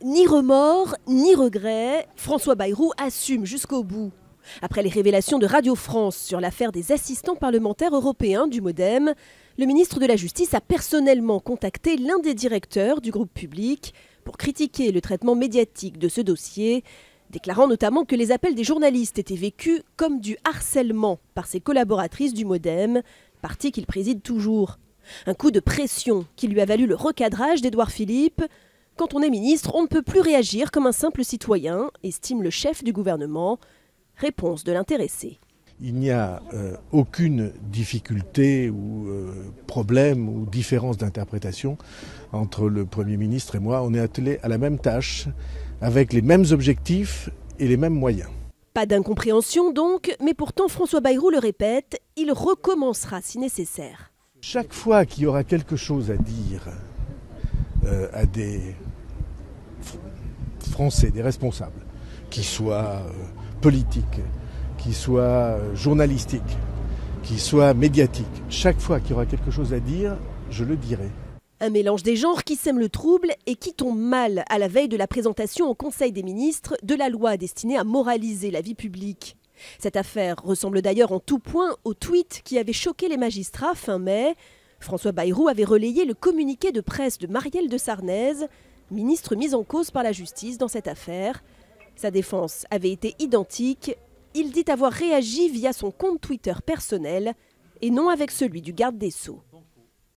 Ni remords, ni regrets, François Bayrou assume jusqu'au bout. Après les révélations de Radio France sur l'affaire des assistants parlementaires européens du MoDem, le ministre de la Justice a personnellement contacté l'un des directeurs du groupe public pour critiquer le traitement médiatique de ce dossier, déclarant notamment que les appels des journalistes étaient vécus comme du harcèlement par ses collaboratrices du MoDem, parti qu'il préside toujours. Un coup de pression qui lui a valu le recadrage d'Édouard Philippe. Quand on est ministre, on ne peut plus réagir comme un simple citoyen, estime le chef du gouvernement. Réponse de l'intéressé. Il n'y a aucune difficulté ou problème ou différence d'interprétation entre le Premier ministre et moi. On est attelés à la même tâche, avec les mêmes objectifs et les mêmes moyens. Pas d'incompréhension donc, mais pourtant François Bayrou le répète, il recommencera si nécessaire. Chaque fois qu'il y aura quelque chose à dire à des Français, des responsables, qui soient politiques, qui soient journalistiques, qui soient médiatiques, chaque fois qu'il y aura quelque chose à dire, je le dirai. Un mélange des genres qui sème le trouble et qui tombe mal à la veille de la présentation au Conseil des ministres de la loi destinée à moraliser la vie publique. Cette affaire ressemble d'ailleurs en tout point au tweet qui avait choqué les magistrats fin mai. François Bayrou avait relayé le communiqué de presse de Marielle de Sarnez, ministre mise en cause par la justice dans cette affaire. Sa défense avait été identique. Il dit avoir réagi via son compte Twitter personnel et non avec celui du garde des Sceaux.